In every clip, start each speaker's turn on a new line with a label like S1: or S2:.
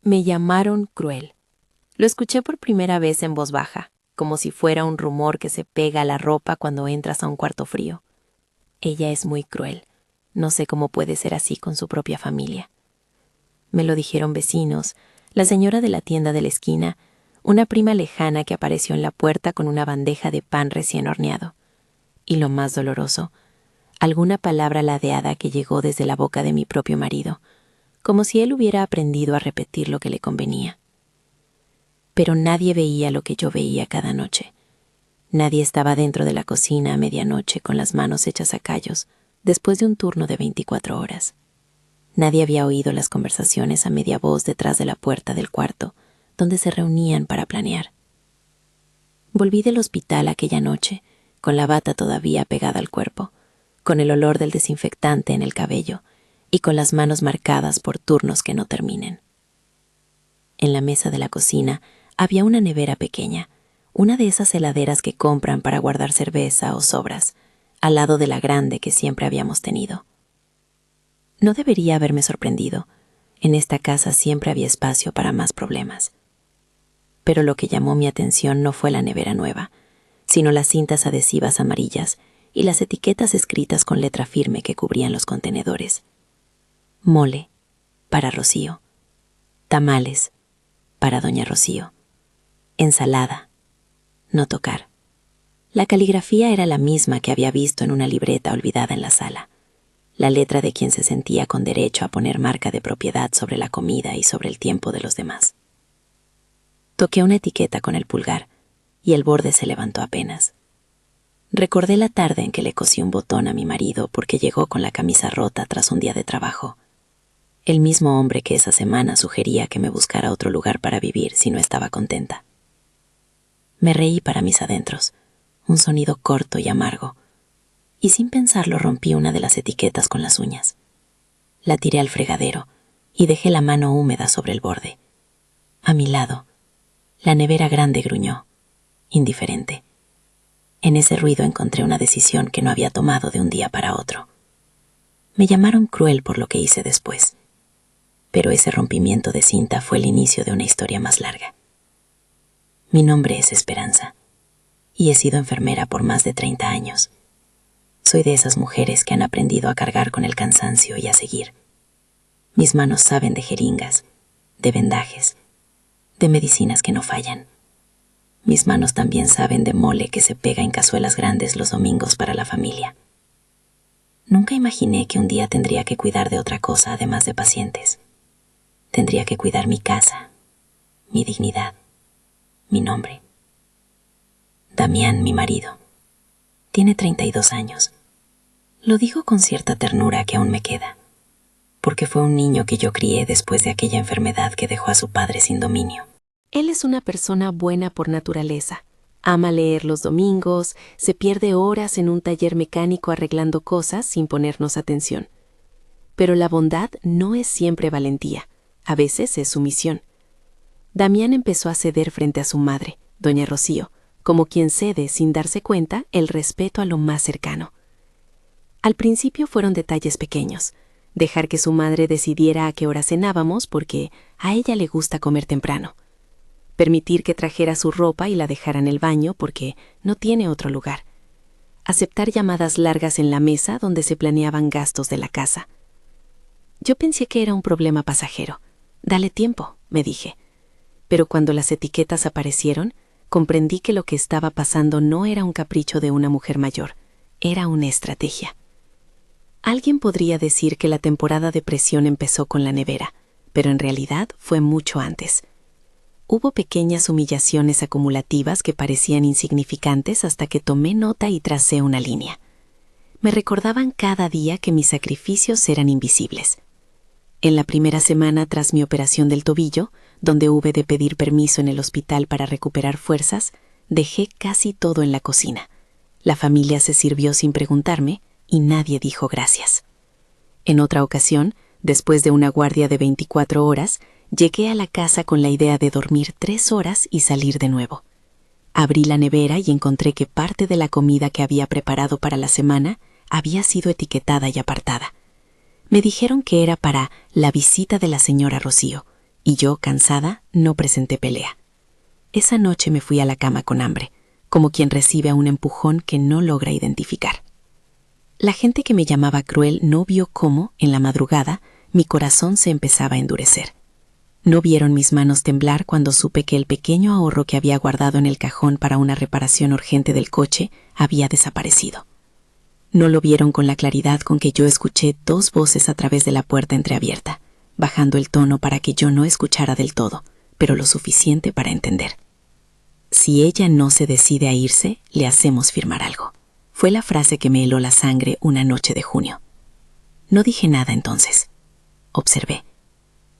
S1: Me llamaron cruel. Lo escuché por primera vez en voz baja, como si fuera un rumor que se pega a la ropa cuando entras a un cuarto frío. Ella es muy cruel. No sé cómo puede ser así con su propia familia. Me lo dijeron vecinos, la señora de la tienda de la esquina, una prima lejana que apareció en la puerta con una bandeja de pan recién horneado. Y lo más doloroso, alguna palabra ladeada que llegó desde la boca de mi propio marido, como si él hubiera aprendido a repetir lo que le convenía. Pero nadie veía lo que yo veía cada noche. Nadie estaba dentro de la cocina a medianoche con las manos hechas a callos, después de un turno de 24 horas. Nadie había oído las conversaciones a media voz detrás de la puerta del cuarto, donde se reunían para planear. Volví del hospital aquella noche, con la bata todavía pegada al cuerpo, con el olor del desinfectante en el cabello y con las manos marcadas por turnos que no terminen. En la mesa de la cocina había una nevera pequeña, una de esas heladeras que compran para guardar cerveza o sobras, al lado de la grande que siempre habíamos tenido. No debería haberme sorprendido. En esta casa siempre había espacio para más problemas. Pero lo que llamó mi atención no fue la nevera nueva, sino las cintas adhesivas amarillas y las etiquetas escritas con letra firme que cubrían los contenedores. Mole, para Rocío. Tamales, para doña Rocío. Ensalada, no tocar. La caligrafía era la misma que había visto en una libreta olvidada en la sala. La letra de quien se sentía con derecho a poner marca de propiedad sobre la comida y sobre el tiempo de los demás. Toqué una etiqueta con el pulgar y el borde se levantó apenas. Recordé la tarde en que le cosí un botón a mi marido porque llegó con la camisa rota tras un día de trabajo. El mismo hombre que esa semana sugería que me buscara otro lugar para vivir si no estaba contenta. Me reí para mis adentros, un sonido corto y amargo, y sin pensarlo rompí una de las etiquetas con las uñas. La tiré al fregadero y dejé la mano húmeda sobre el borde. A mi lado, la nevera grande gruñó, indiferente. En ese ruido encontré una decisión que no había tomado de un día para otro. Me llamaron cruel por lo que hice después, pero ese rompimiento de cinta fue el inicio de una historia más larga. Mi nombre es Esperanza, y he sido enfermera por más de 30 años. Soy de esas mujeres que han aprendido a cargar con el cansancio y a seguir. Mis manos saben de jeringas, de vendajes, de medicinas que no fallan. Mis manos también saben de mole que se pega en cazuelas grandes los domingos para la familia. Nunca imaginé que un día tendría que cuidar de otra cosa además de pacientes. Tendría que cuidar mi casa, mi dignidad, mi nombre. Damián, mi marido, tiene 32 años. Lo digo con cierta ternura que aún me queda, porque fue un niño que yo crié después de aquella enfermedad que dejó a su padre sin dominio. Él es una persona buena por naturaleza. Ama leer los domingos, se pierde horas en un taller mecánico arreglando cosas sin ponernos atención. Pero la bondad no es siempre valentía, a veces es sumisión. Damián empezó a ceder frente a su madre, doña Rocío, como quien cede sin darse cuenta el respeto a lo más cercano. Al principio fueron detalles pequeños, dejar que su madre decidiera a qué hora cenábamos porque a ella le gusta comer temprano. Permitir que trajera su ropa y la dejara en el baño porque no tiene otro lugar. Aceptar llamadas largas en la mesa donde se planeaban gastos de la casa. Yo pensé que era un problema pasajero. Dale tiempo, me dije. Pero cuando las etiquetas aparecieron, comprendí que lo que estaba pasando no era un capricho de una mujer mayor, era una estrategia. Alguien podría decir que la temporada de presión empezó con la nevera, pero en realidad fue mucho antes. Hubo pequeñas humillaciones acumulativas que parecían insignificantes hasta que tomé nota y tracé una línea. Me recordaban cada día que mis sacrificios eran invisibles. En la primera semana tras mi operación del tobillo, donde hube de pedir permiso en el hospital para recuperar fuerzas, dejé casi todo en la cocina. La familia se sirvió sin preguntarme y nadie dijo gracias. En otra ocasión, después de una guardia de 24 horas, llegué a la casa con la idea de dormir 3 horas y salir de nuevo. Abrí la nevera y encontré que parte de la comida que había preparado para la semana había sido etiquetada y apartada. Me dijeron que era para la visita de la señora Rocío, y yo, cansada, no presenté pelea. Esa noche me fui a la cama con hambre, como quien recibe a un empujón que no logra identificar. La gente que me llamaba cruel no vio cómo, en la madrugada, mi corazón se empezaba a endurecer. No vieron mis manos temblar cuando supe que el pequeño ahorro que había guardado en el cajón para una reparación urgente del coche había desaparecido. No lo vieron con la claridad con que yo escuché 2 voces a través de la puerta entreabierta, bajando el tono para que yo no escuchara del todo, pero lo suficiente para entender. Si ella no se decide a irse, le hacemos firmar algo. Fue la frase que me heló la sangre una noche de junio. No dije nada entonces. Observé.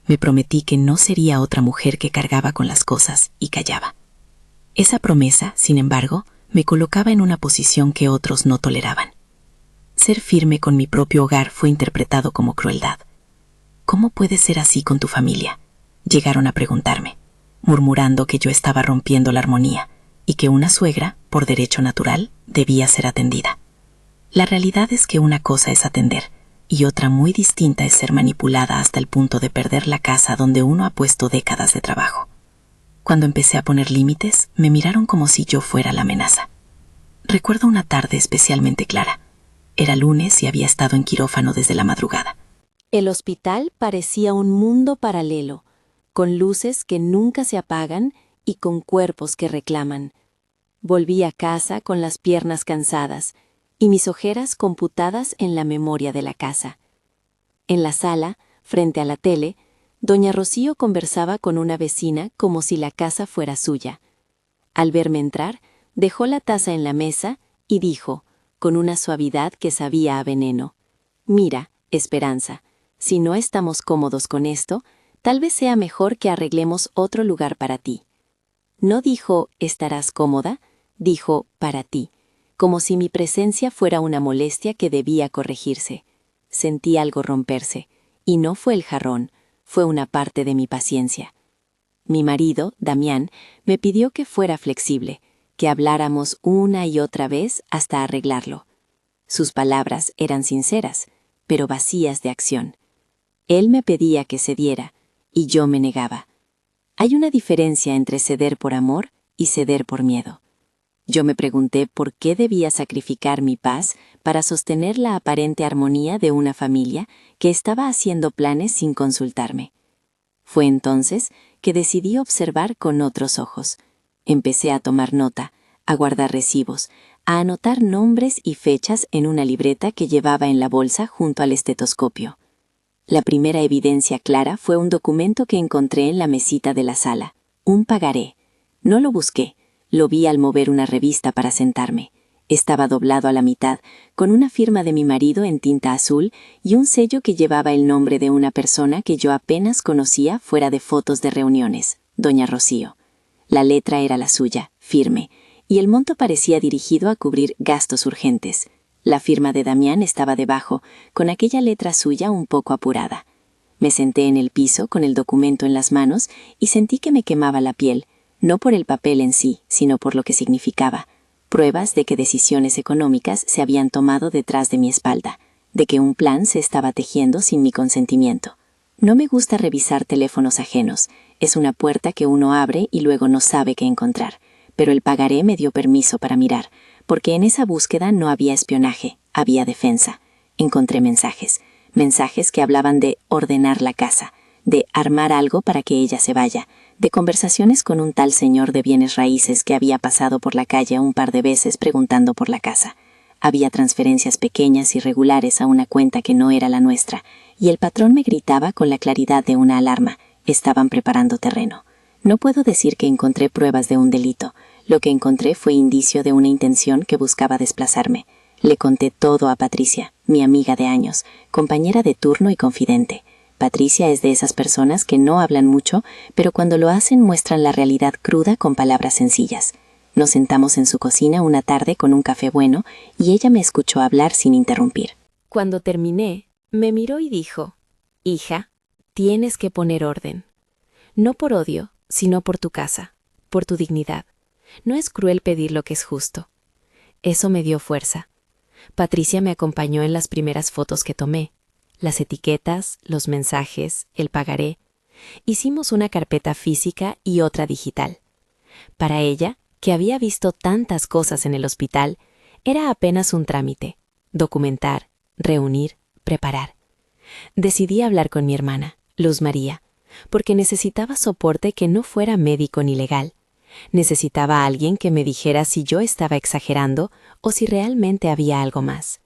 S1: Me prometí que no sería otra mujer que cargaba con las cosas y callaba. Esa promesa, sin embargo, me colocaba en una posición que otros no toleraban. Ser firme con mi propio hogar fue interpretado como crueldad. ¿Cómo puedes ser así con tu familia?, llegaron a preguntarme, murmurando que yo estaba rompiendo la armonía y que una suegra, por derecho natural, debía ser atendida. La realidad es que una cosa es atender y otra muy distinta es ser manipulada hasta el punto de perder la casa donde uno ha puesto décadas de trabajo. Cuando empecé a poner límites, me miraron como si yo fuera la amenaza. Recuerdo una tarde especialmente clara. Era lunes y había estado en quirófano desde la madrugada.
S2: El hospital parecía un mundo paralelo, con luces que nunca se apagan y con cuerpos que reclaman. Volví a casa con las piernas cansadas y mis ojeras computadas en la memoria de la casa. En la sala, frente a la tele, doña Rocío conversaba con una vecina como si la casa fuera suya. Al verme entrar, dejó la taza en la mesa y dijo, con una suavidad que sabía a veneno: «Mira, Esperanza, si no estamos cómodos con esto, tal vez sea mejor que arreglemos otro lugar para ti». No dijo «estarás cómoda», dijo «para ti», como si mi presencia fuera una molestia que debía corregirse. Sentí algo romperse, y no fue el jarrón, fue una parte de mi paciencia. Mi marido, Damián, me pidió que fuera flexible, que habláramos una y otra vez hasta arreglarlo. Sus palabras eran sinceras, pero vacías de acción. Él me pedía que cediera, y yo me negaba. Hay una diferencia entre ceder por amor y ceder por miedo. Yo me pregunté por qué debía sacrificar mi paz para sostener la aparente armonía de una familia que estaba haciendo planes sin consultarme. Fue entonces que decidí observar con otros ojos. Empecé a tomar nota, a guardar recibos, a anotar nombres y fechas en una libreta que llevaba en la bolsa junto al estetoscopio. La primera evidencia clara fue un documento que encontré en la mesita de la sala, un pagaré. No lo busqué, lo vi al mover una revista para sentarme. Estaba doblado a la mitad, con una firma de mi marido en tinta azul y un sello que llevaba el nombre de una persona que yo apenas conocía fuera de fotos de reuniones, doña Rocío. La letra era la suya, firme, y el monto parecía dirigido a cubrir gastos urgentes. La firma de Damián estaba debajo, con aquella letra suya un poco apurada. Me senté en el piso con el documento en las manos y sentí que me quemaba la piel, no por el papel en sí, sino por lo que significaba. Pruebas de que decisiones económicas se habían tomado detrás de mi espalda, de que un plan se estaba tejiendo sin mi consentimiento. No me gusta revisar teléfonos ajenos, es una puerta que uno abre y luego no sabe qué encontrar, pero el pagaré me dio permiso para mirar, porque en esa búsqueda no había espionaje, había defensa. Encontré mensajes que hablaban de ordenar la casa, de armar algo para que ella se vaya, de conversaciones con un tal señor de bienes raíces que había pasado por la calle un par de veces preguntando por la casa. Había transferencias pequeñas y regulares a una cuenta que no era la nuestra, y el patrón me gritaba con la claridad de una alarma: estaban preparando terreno. No puedo decir que encontré pruebas de un delito. Lo que encontré fue indicio de una intención que buscaba desplazarme. Le conté todo a Patricia, mi amiga de años, compañera de turno y confidente. Patricia es de esas personas que no hablan mucho, pero cuando lo hacen muestran la realidad cruda con palabras sencillas. Nos sentamos en su cocina una tarde con un café bueno y ella me escuchó hablar sin interrumpir. Cuando terminé, me miró y dijo: «Hija, tienes que poner orden. No por odio, sino por tu casa, por tu dignidad. No es cruel pedir lo que es justo». Eso me dio fuerza. Patricia me acompañó en las primeras fotos que tomé. Las etiquetas, los mensajes, el pagaré.
S1: Hicimos una carpeta física y otra digital. Para ella, que había visto tantas cosas en el hospital, era apenas un trámite: documentar, reunir, preparar. Decidí hablar con mi hermana, Luz María, porque necesitaba soporte que no fuera médico ni legal. Necesitaba a alguien que me dijera si yo estaba exagerando o si realmente había algo más.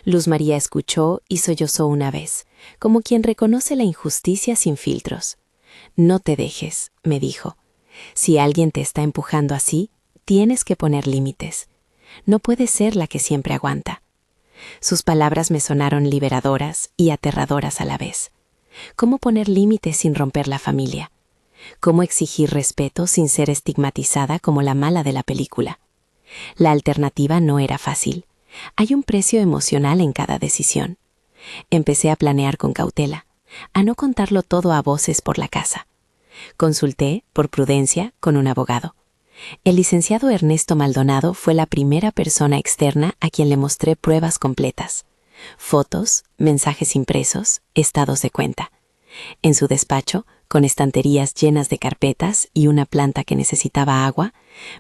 S1: Luz María escuchó y sollozó una vez, como quien reconoce la injusticia sin filtros. «No te dejes», me dijo. «Si alguien te está empujando así, tienes que poner límites. No puedes ser la que siempre aguanta». Sus palabras me sonaron liberadoras y aterradoras a la vez. ¿Cómo poner límites sin romper la familia? ¿Cómo exigir respeto sin ser estigmatizada como la mala de la película? La alternativa no era fácil. Hay un precio emocional en cada decisión. Empecé a planear con cautela, a no contarlo todo a voces por la casa. Consulté, por prudencia, con un abogado. El licenciado Ernesto Maldonado fue la primera persona externa a quien le mostré pruebas completas: fotos, mensajes impresos, estados de cuenta. En su despacho, con estanterías llenas de carpetas y una planta que necesitaba agua,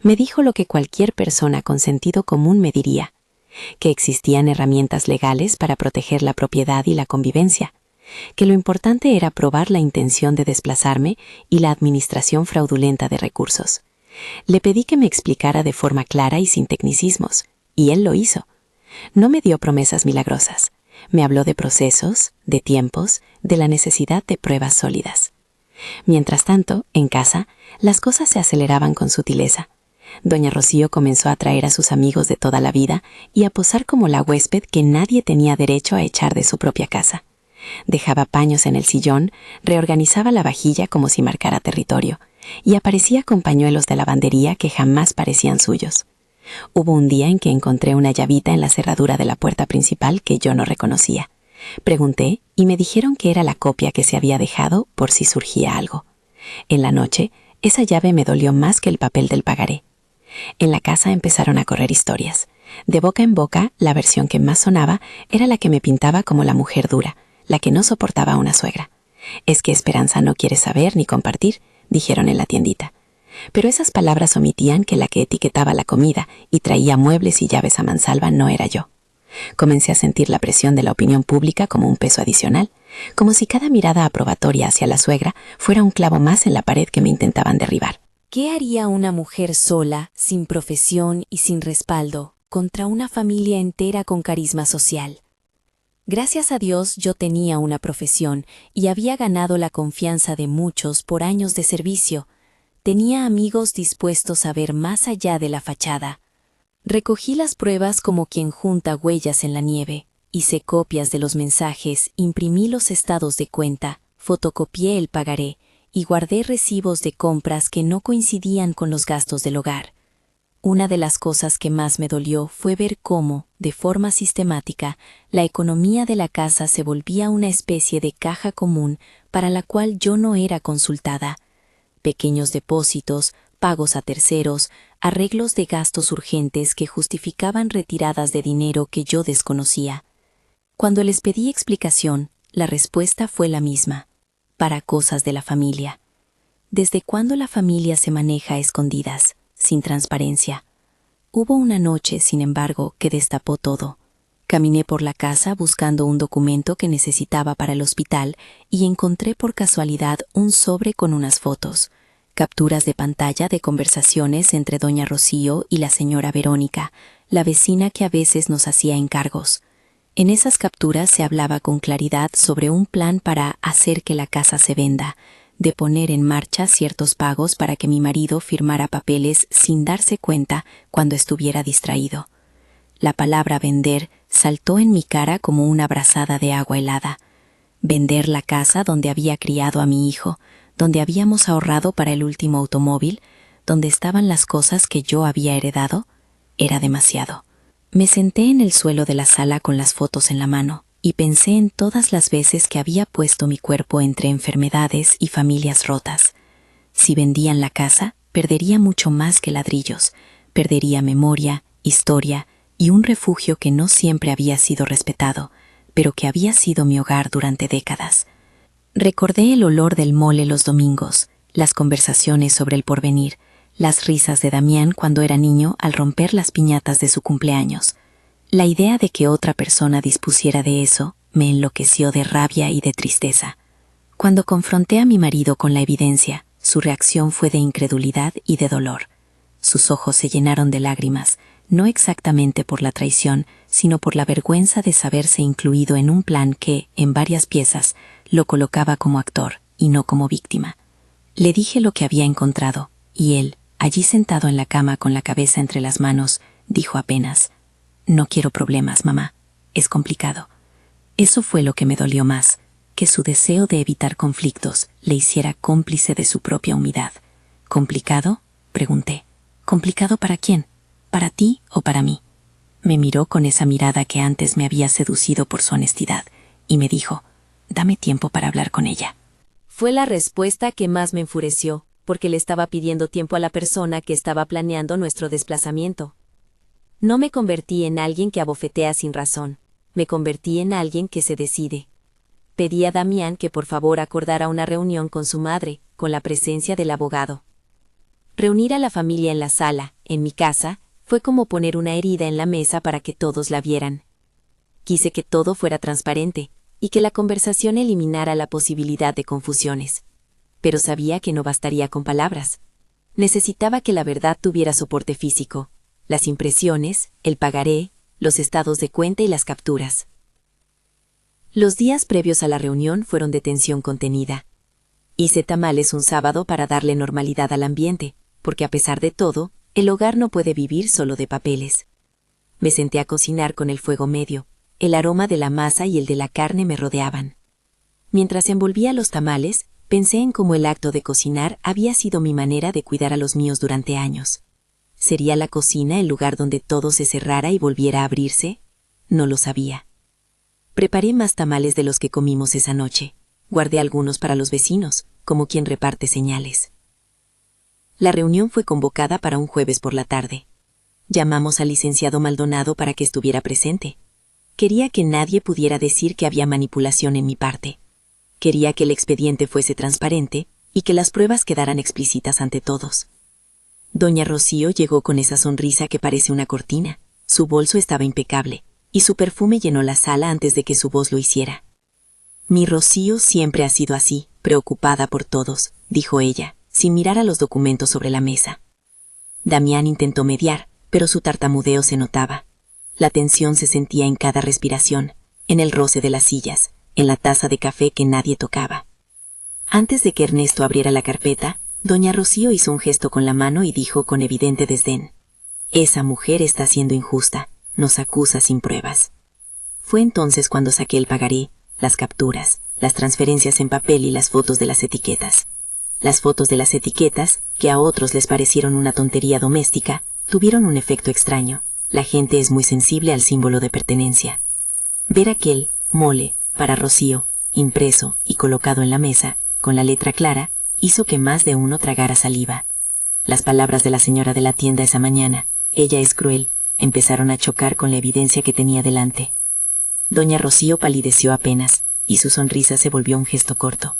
S1: me dijo lo que cualquier persona con sentido común me diría: que existían herramientas legales para proteger la propiedad y la convivencia, que lo importante era probar la intención de desplazarme y la administración fraudulenta de recursos. Le pedí que me explicara de forma clara y sin tecnicismos, y él lo hizo. No me dio promesas milagrosas. Me habló de procesos, de tiempos, de la necesidad de pruebas sólidas. Mientras tanto, en casa, las cosas se aceleraban con sutileza. Doña Rocío comenzó a traer a sus amigos de toda la vida y a posar como la huésped que nadie tenía derecho a echar de su propia casa. Dejaba paños en el sillón, reorganizaba la vajilla como si marcara territorio, y aparecía con pañuelos de lavandería que jamás parecían suyos. Hubo un día en que encontré una llavita en la cerradura de la puerta principal que yo no reconocía. Pregunté y me dijeron que era la copia que se había dejado por si surgía algo. En la noche, esa llave me dolió más que el papel del pagaré. En la casa empezaron a correr historias. De boca en boca, la versión que más sonaba era la que me pintaba como la mujer dura, la que no soportaba a una suegra. «Es que Esperanza no quiere saber ni compartir», dijeron en la tiendita. Pero esas palabras omitían que la que etiquetaba la comida y traía muebles y llaves a mansalva no era yo. Comencé a sentir la presión de la opinión pública como un peso adicional, como si cada mirada aprobatoria hacia la suegra fuera un clavo más en la pared que me intentaban derribar.
S2: ¿Qué haría una mujer sola, sin profesión y sin respaldo, contra una familia entera con carisma social? Gracias a Dios yo tenía una profesión y había ganado la confianza de muchos por años de servicio. Tenía amigos dispuestos a ver más allá de la fachada. Recogí las pruebas como quien junta huellas en la nieve, hice copias de los mensajes, imprimí los estados de cuenta, fotocopié el pagaré y guardé recibos de compras que no coincidían con los gastos del hogar. Una de las cosas que más me dolió fue ver cómo, de forma sistemática, la economía de la casa se volvía una especie de caja común para la cual yo no era consultada. Pequeños depósitos, pagos a terceros, arreglos de gastos urgentes que justificaban retiradas de dinero que yo desconocía. Cuando les pedí explicación, la respuesta fue la misma: para cosas de la familia. ¿Desde cuándo la familia se maneja a escondidas, sin transparencia? Hubo una noche, sin embargo, que destapó todo. Caminé por la casa buscando un documento que necesitaba para el hospital y encontré por casualidad un sobre con unas fotos, capturas de pantalla de conversaciones entre doña Rocío y la señora Verónica, la vecina que a veces nos hacía encargos. En esas capturas se hablaba con claridad sobre un plan para hacer que la casa se venda, de poner en marcha ciertos pagos para que mi marido firmara papeles sin darse cuenta cuando estuviera distraído. La palabra vender saltó en mi cara como una brazada de agua helada. Vender la casa donde había criado a mi hijo, donde habíamos ahorrado para el último automóvil, donde estaban las cosas que yo había heredado, era demasiado. Me senté en el suelo de la sala con las fotos en la mano y pensé en todas las veces que había puesto mi cuerpo entre enfermedades y familias rotas. Si vendían la casa, perdería mucho más que ladrillos, perdería memoria, historia y un refugio que no siempre había sido respetado, pero que había sido mi hogar durante décadas. Recordé el olor del mole los domingos, las conversaciones sobre el porvenir, las risas de Damián cuando era niño al romper las piñatas de su cumpleaños. La idea de que otra persona dispusiera de eso me enloqueció de rabia y de tristeza. Cuando confronté a mi marido con la evidencia, su reacción fue de incredulidad y de dolor. Sus ojos se llenaron de lágrimas, no exactamente por la traición, sino por la vergüenza de saberse incluido en un plan que, en varias piezas, lo colocaba como actor y no como víctima. Le dije lo que había encontrado, y él, allí sentado en la cama con la cabeza entre las manos, dijo apenas: «No quiero problemas, mamá. Es complicado». Eso fue lo que me dolió más, que su deseo de evitar conflictos le hiciera cómplice de su propia humildad. ¿Complicado?, pregunté. ¿Complicado para quién? ¿Para ti o para mí? Me miró con esa mirada que antes me había seducido por su honestidad, y me dijo: «Dame tiempo para hablar con ella».
S1: Fue la respuesta que más me enfureció, porque le estaba pidiendo tiempo a la persona que estaba planeando nuestro desplazamiento. No me convertí en alguien que abofetea sin razón, me convertí en alguien que se decide. Pedí a Damián que por favor acordara una reunión con su madre, con la presencia del abogado. Reunir a la familia en la sala, en mi casa, fue como poner una herida en la mesa para que todos la vieran. Quise que todo fuera transparente, y que la conversación eliminara la posibilidad de confusiones. Pero sabía que no bastaría con palabras. Necesitaba que la verdad tuviera soporte físico, las impresiones, el pagaré, los estados de cuenta y las capturas. Los días previos a la reunión fueron de tensión contenida. Hice tamales un sábado para darle normalidad al ambiente, porque a pesar de todo, el hogar no puede vivir solo de papeles. Me senté a cocinar con el fuego medio. El aroma de la masa y el de la carne me rodeaban. Mientras envolvía los tamales, pensé en cómo el acto de cocinar había sido mi manera de cuidar a los míos durante años. ¿Sería la cocina el lugar donde todo se cerrara y volviera a abrirse? No lo sabía. Preparé más tamales de los que comimos esa noche. Guardé algunos para los vecinos, como quien reparte señales. La reunión fue convocada para un jueves por la tarde. Llamamos al licenciado Maldonado para que estuviera presente. Quería que nadie pudiera decir que había manipulación en mi parte. Quería que el expediente fuese transparente y que las pruebas quedaran explícitas ante todos. Doña Rocío llegó con esa sonrisa que parece una cortina. Su bolso estaba impecable, y su perfume llenó la sala antes de que su voz lo hiciera. «Mi Rocío siempre ha sido así, preocupada por todos», dijo ella, sin mirar a los documentos sobre la mesa. Damián intentó mediar, pero su tartamudeo se notaba. La tensión se sentía en cada respiración, en el roce de las sillas, en la taza de café que nadie tocaba. Antes de que Ernesto abriera la carpeta, doña Rocío hizo un gesto con la mano y dijo con evidente desdén: «Esa mujer está siendo injusta, nos acusa sin pruebas». Fue entonces cuando saqué el pagaré, las capturas, las transferencias en papel y las fotos de las etiquetas. Las fotos de las etiquetas, que a otros les parecieron una tontería doméstica, tuvieron un efecto extraño. La gente es muy sensible al símbolo de pertenencia. Ver aquel mole para Rocío, impreso y colocado en la mesa, con la letra clara, hizo que más de uno tragara saliva. Las palabras de la señora de la tienda esa mañana, «ella es cruel», empezaron a chocar con la evidencia que tenía delante. Doña Rocío palideció apenas, y su sonrisa se volvió un gesto corto.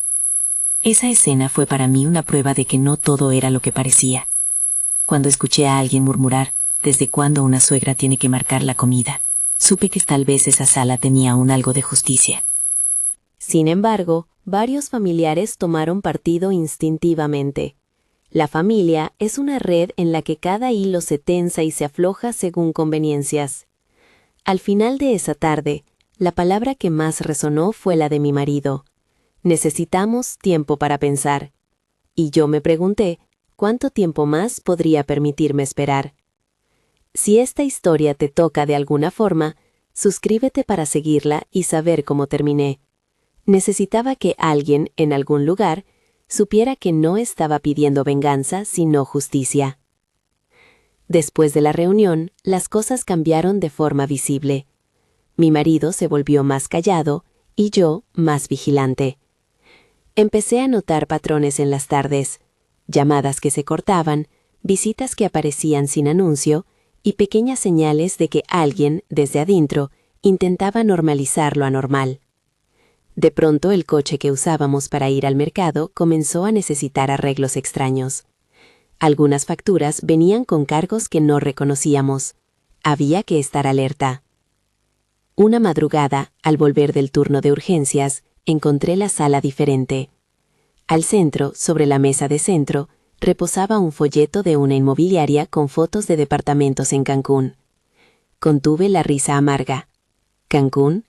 S1: Esa escena fue para mí una prueba de que no todo era lo que parecía. Cuando escuché a alguien murmurar: «¿Desde cuándo una suegra tiene que marcar la comida?», supe que tal vez esa sala tenía aún algo de justicia. Sin embargo, varios familiares tomaron partido instintivamente. La familia es una red en la que cada hilo se tensa y se afloja según conveniencias. Al final de esa tarde, la palabra que más resonó fue la de mi marido. Necesitamos tiempo para pensar. Y yo me pregunté, ¿cuánto tiempo más podría permitirme esperar? Si esta historia te toca de alguna forma, suscríbete para seguirla y saber cómo terminé. Necesitaba que alguien, en algún lugar, supiera que no estaba pidiendo venganza, sino justicia. Después de la reunión, las cosas cambiaron de forma visible. Mi marido se volvió más callado y yo más vigilante. Empecé a notar patrones en las tardes, llamadas que se cortaban, visitas que aparecían sin anuncio y pequeñas señales de que alguien, desde adentro, intentaba normalizar lo anormal. De pronto el coche que usábamos para ir al mercado comenzó a necesitar arreglos extraños. Algunas facturas venían con cargos que no reconocíamos. Había que estar alerta. Una madrugada, al volver del turno de urgencias, encontré la sala diferente. Al centro, sobre la mesa de centro, reposaba un folleto de una inmobiliaria con fotos de departamentos en Cancún. Contuve la risa amarga. ¿Cancún?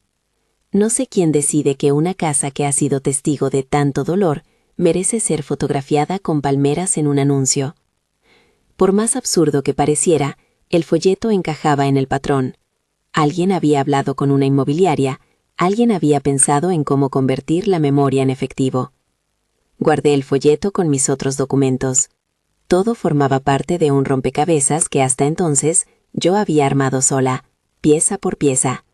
S1: No sé quién decide que una casa que ha sido testigo de tanto dolor merece ser fotografiada con palmeras en un anuncio. Por más absurdo que pareciera, el folleto encajaba en el patrón. Alguien había hablado con una inmobiliaria, alguien había pensado en cómo convertir la memoria en efectivo. Guardé el folleto con mis otros documentos. Todo formaba parte de un rompecabezas que hasta entonces yo había armado sola, pieza por pieza.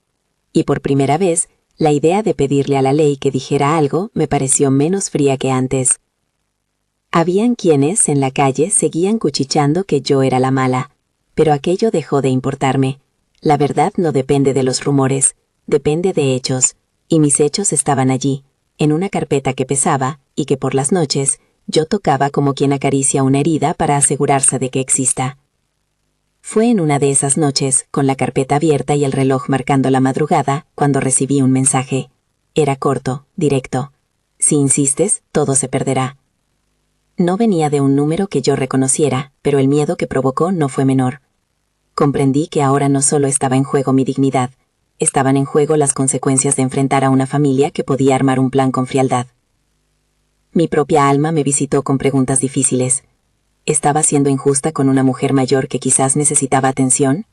S1: Y por primera vez, la idea de pedirle a la ley que dijera algo me pareció menos fría que antes. Habían quienes, en la calle, seguían cuchicheando que yo era la mala, pero aquello dejó de importarme. La verdad no depende de los rumores, depende de hechos, y mis hechos estaban allí, en una carpeta que pesaba y que por las noches yo tocaba como quien acaricia una herida para asegurarse de que exista. Fue en una de esas noches, con la carpeta abierta y el reloj marcando la madrugada, cuando recibí un mensaje. Era corto, directo. Si insistes, todo se perderá. No venía de un número que yo reconociera, pero el miedo que provocó no fue menor. Comprendí que ahora no solo estaba en juego mi dignidad, estaban en juego las consecuencias de enfrentar a una familia que podía armar un plan con frialdad. Mi propia alma me visitó con preguntas difíciles. ¿Estaba siendo injusta con una mujer mayor que quizás necesitaba atención?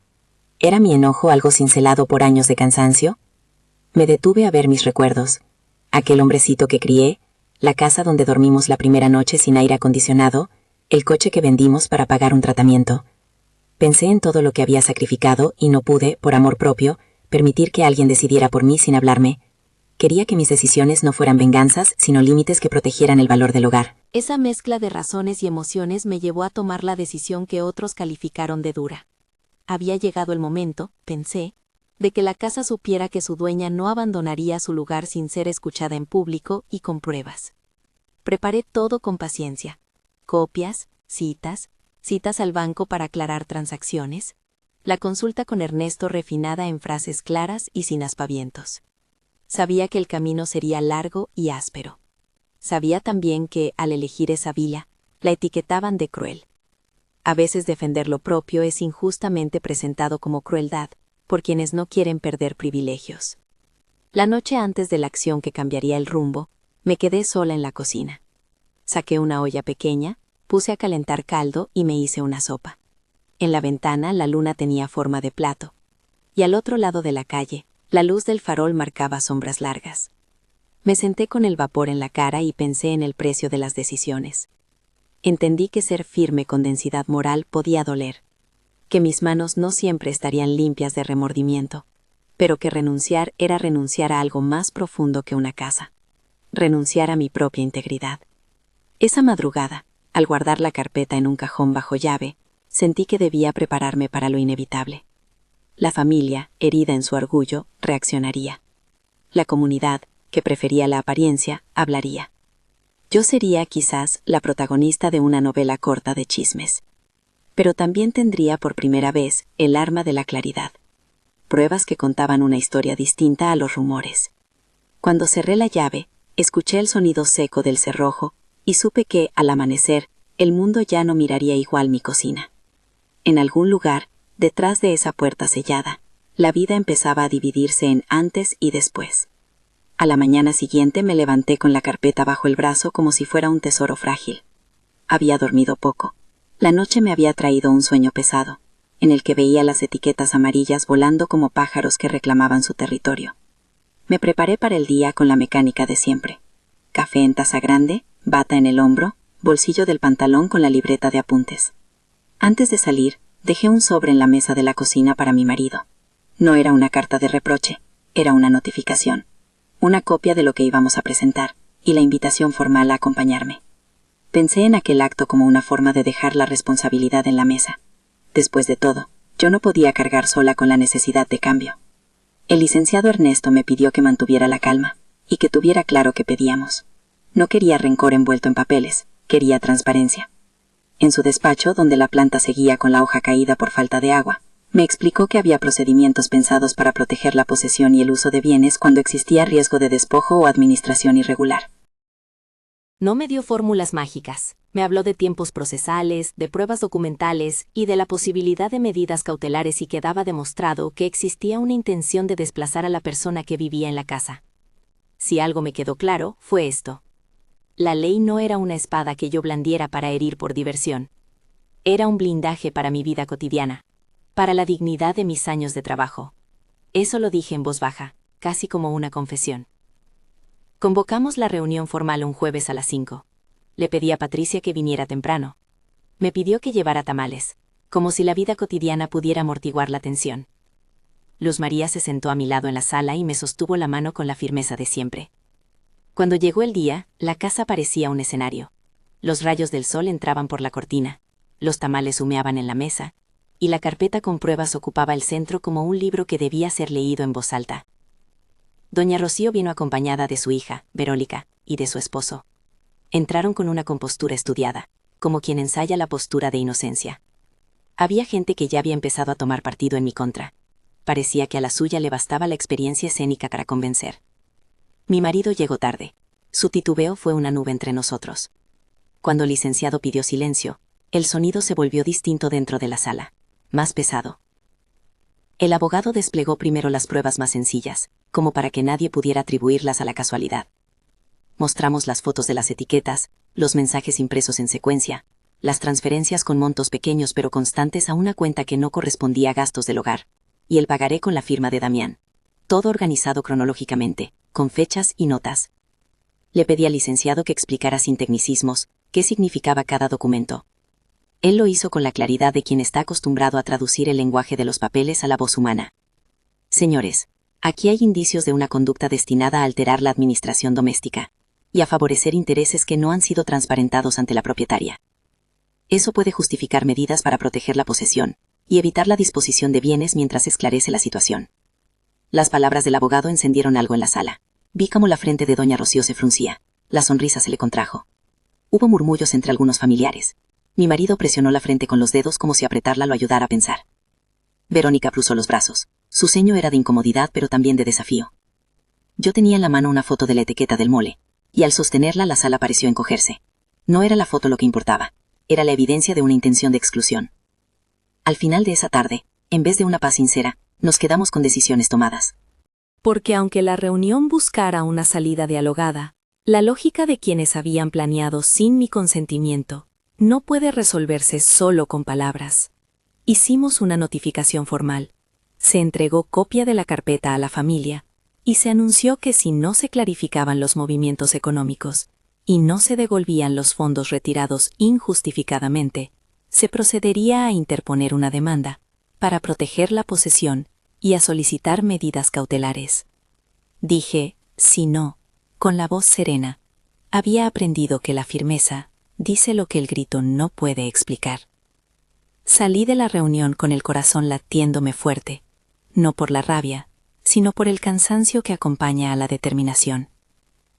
S1: ¿Era mi enojo algo cincelado por años de cansancio? Me detuve a ver mis recuerdos. Aquel hombrecito que crié, la casa donde dormimos la primera noche sin aire acondicionado, el coche que vendimos para pagar un tratamiento. Pensé en todo lo que había sacrificado y no pude, por amor propio, permitir que alguien decidiera por mí sin hablarme. Quería que mis decisiones no fueran venganzas, sino límites que protegieran el valor del hogar.
S2: Esa mezcla de razones y emociones me llevó a tomar la decisión que otros calificaron de dura. Había llegado el momento, pensé, de que la casa supiera que su dueña no abandonaría su lugar sin ser escuchada en público y con pruebas. Preparé todo con paciencia. Copias, citas al banco para aclarar transacciones, la consulta con Ernesto refinada en frases claras y sin aspavientos. Sabía que el camino sería largo y áspero. Sabía también que, al elegir esa vía, la etiquetaban de cruel. A veces defender lo propio es injustamente presentado como crueldad por quienes no quieren perder privilegios. La noche antes de la acción que cambiaría el rumbo, me quedé sola en la cocina. Saqué una olla pequeña, puse a calentar caldo y me hice una sopa. En la ventana la luna tenía forma de plato, y al otro lado de la calle, la luz del farol marcaba sombras largas. Me senté con el vapor en la cara y pensé en el precio de las decisiones. Entendí que ser firme con densidad moral podía doler, que mis manos no siempre estarían limpias de remordimiento, pero que renunciar era renunciar a algo más profundo que una casa, renunciar a mi propia integridad. Esa madrugada, al guardar la carpeta en un cajón bajo llave, sentí que debía prepararme para lo inevitable. La familia, herida en su orgullo, reaccionaría. La comunidad, que prefería la apariencia, hablaría. Yo sería, quizás, la protagonista de una novela corta de chismes. Pero también tendría por primera vez el arma de la claridad. Pruebas que contaban una historia distinta a los rumores. Cuando cerré la llave, escuché el sonido seco del cerrojo y supe que, al amanecer, el mundo ya no miraría igual mi cocina. En algún lugar, detrás de esa puerta sellada, la vida empezaba a dividirse en antes y después. A la mañana siguiente me levanté con la carpeta bajo el brazo como si fuera un tesoro frágil. Había dormido poco. La noche me había traído un sueño pesado, en el que veía las etiquetas amarillas volando como pájaros que reclamaban su territorio. Me preparé para el día con la mecánica de siempre. Café en taza grande, bata en el hombro, bolsillo del pantalón con la libreta de apuntes. Antes de salir, dejé un sobre en la mesa de la cocina para mi marido. No era una carta de reproche, era una notificación. Una copia de lo que íbamos a presentar, y la invitación formal a acompañarme. Pensé en aquel acto como una forma de dejar la responsabilidad en la mesa. Después de todo, yo no podía cargar sola con la necesidad de cambio. El licenciado Ernesto me pidió que mantuviera la calma.
S3: y que tuviera claro qué pedíamos. No quería rencor envuelto en papeles, quería transparencia. En su despacho, donde la planta seguía con la hoja caída por falta de agua, me explicó que había procedimientos pensados para proteger la posesión y el uso de bienes cuando existía riesgo de despojo o administración irregular.
S2: No me dio fórmulas mágicas. Me habló de tiempos procesales, de pruebas documentales y de la posibilidad de medidas cautelares y quedaba demostrado que existía una intención de desplazar a la persona que vivía en la casa. Si algo me quedó claro, fue esto. La ley no era una espada que yo blandiera para herir por diversión. Era un blindaje para mi vida cotidiana, para la dignidad de mis años de trabajo. Eso lo dije en voz baja, casi como una confesión. Convocamos la reunión formal un jueves a las 5. Le pedí a Patricia que viniera temprano. Me pidió que llevara tamales, como si la vida cotidiana pudiera amortiguar la tensión. Luz María se sentó a mi lado en la sala y me sostuvo la mano con la firmeza de siempre. Cuando llegó el día, la casa parecía un escenario. Los rayos del sol entraban por la cortina, los tamales humeaban en la mesa, y la carpeta con pruebas ocupaba el centro como un libro que debía ser leído en voz alta. Doña Rocío vino acompañada de su hija, Verónica, y de su esposo. Entraron con una compostura estudiada, como quien ensaya la postura de inocencia. Había gente que ya había empezado a tomar partido en mi contra. Parecía que a la suya le bastaba la experiencia escénica para convencer. Mi marido llegó tarde. Su titubeo fue una nube entre nosotros. Cuando el licenciado pidió silencio, el sonido se volvió distinto dentro de la sala, más pesado. El abogado desplegó primero las pruebas más sencillas, como para que nadie pudiera atribuirlas a la casualidad. Mostramos las fotos de las etiquetas, los mensajes impresos en secuencia, las transferencias con montos pequeños pero constantes a una cuenta que no correspondía a gastos del hogar, y el pagaré con la firma de Damián. Todo organizado cronológicamente, con fechas y notas. Le pedí al licenciado que explicara sin tecnicismos qué significaba cada documento. Él lo hizo con la claridad de quien está acostumbrado a traducir el lenguaje de los papeles a la voz humana. Señores, aquí hay indicios de una conducta destinada a alterar la administración doméstica y a favorecer intereses que no han sido transparentados ante la propietaria. Eso puede justificar medidas para proteger la posesión y evitar la disposición de bienes mientras esclarece la situación. Las palabras del abogado encendieron algo en la sala. Vi cómo la frente de doña Rocío se fruncía, la sonrisa se le contrajo. Hubo murmullos entre algunos familiares. Mi marido presionó la frente con los dedos como si apretarla lo ayudara a pensar. Verónica cruzó los brazos. Su ceño era de incomodidad pero también de desafío. Yo tenía en la mano una foto de la etiqueta del mole, y al sostenerla la sala pareció encogerse. No era la foto lo que importaba, era la evidencia de una intención de exclusión. Al final de esa tarde, en vez de una paz sincera, nos quedamos con decisiones tomadas.
S4: Porque aunque la reunión buscara una salida dialogada, la lógica de quienes habían planeado sin mi consentimiento no puede resolverse solo con palabras. Hicimos una notificación formal, se entregó copia de la carpeta a la familia y se anunció que si no se clarificaban los movimientos económicos y no se devolvían los fondos retirados injustificadamente, se procedería a interponer una demanda para proteger la posesión y a solicitar medidas cautelares. Dije, si no, con la voz serena. Había aprendido que la firmeza dice lo que el grito no puede explicar. Salí de la reunión con el corazón latiéndome fuerte, no por la rabia, sino por el cansancio que acompaña a la determinación.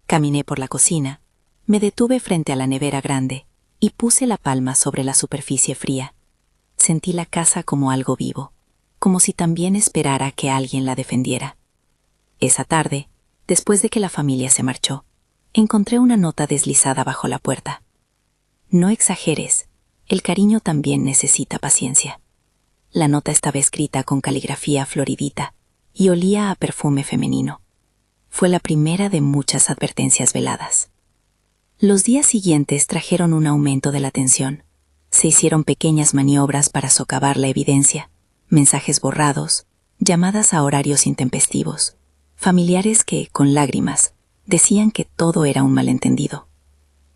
S4: Caminé por la cocina, me detuve frente a la nevera grande y puse la palma sobre la superficie fría. Sentí la casa como algo vivo, como si también esperara que alguien la defendiera. Esa tarde, después de que la familia se marchó, encontré una nota deslizada bajo la puerta. No exageres, el cariño también necesita paciencia. La nota estaba escrita con caligrafía floridita y olía a perfume femenino. Fue la primera de muchas advertencias veladas. Los días siguientes trajeron un aumento de la tensión. Se hicieron pequeñas maniobras para socavar la evidencia, mensajes borrados, llamadas a horarios intempestivos, familiares que, con lágrimas, decían que todo era un malentendido.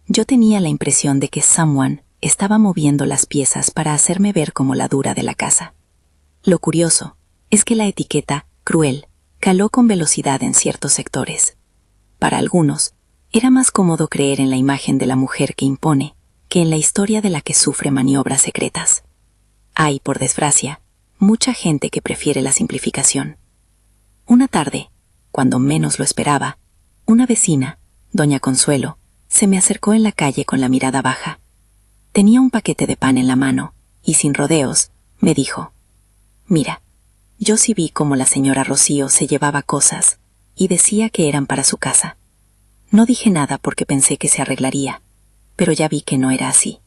S4: Yo tenía la impresión de que someone estaba moviendo las piezas para hacerme ver como la dura de la casa. Lo curioso es que la etiqueta cruel caló con velocidad en ciertos sectores. Para algunos, era más cómodo creer en la imagen de la mujer que impone que en la historia de la que sufre maniobras secretas. Hay, por desgracia, mucha gente que prefiere la simplificación. Una tarde, cuando menos lo esperaba,
S3: Una vecina, doña Consuelo, se me acercó en la calle con la mirada baja. Tenía un paquete de pan en la mano y sin rodeos me dijo: «Mira, yo sí vi cómo la señora Rocío se llevaba cosas y decía que eran para su casa. No dije nada porque pensé que se arreglaría, pero ya vi que no era así».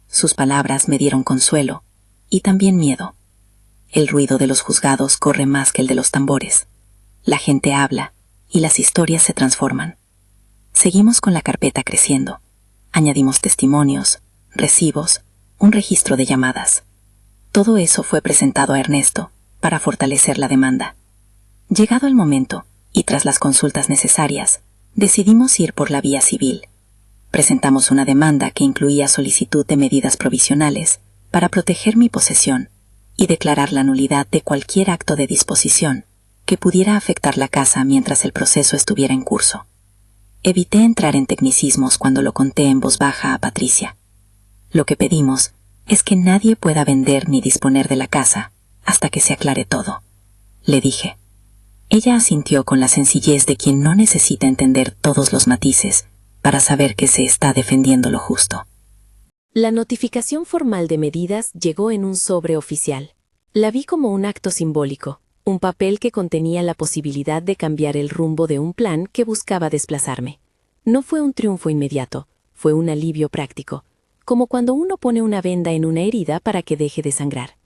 S3: Sus palabras me dieron consuelo y también miedo. El ruido de los juzgados corre más que el de los tambores. La gente habla y las historias se transforman. Seguimos con la carpeta creciendo. Añadimos testimonios, recibos, un registro de llamadas. Todo eso fue presentado a Ernesto para fortalecer la demanda. Llegado el momento, y tras las consultas necesarias, decidimos ir por la vía civil. Presentamos una demanda que incluía solicitud de medidas provisionales para proteger mi posesión y declarar la nulidad de cualquier acto de disposición que pudiera afectar la casa mientras el proceso estuviera en curso. Evité entrar en tecnicismos cuando lo conté en voz baja a Patricia. Lo que pedimos es que nadie pueda vender ni disponer de la casa hasta que se aclare todo, le dije. Ella asintió con la sencillez de quien no necesita entender todos los matices para saber que se está defendiendo lo justo.
S4: La notificación formal de medidas llegó en un sobre oficial. La vi como un acto simbólico, un papel que contenía la posibilidad de cambiar el rumbo de un plan que buscaba desplazarme. No fue un triunfo inmediato, fue un alivio práctico, como cuando uno pone una venda en una herida para que deje de sangrar.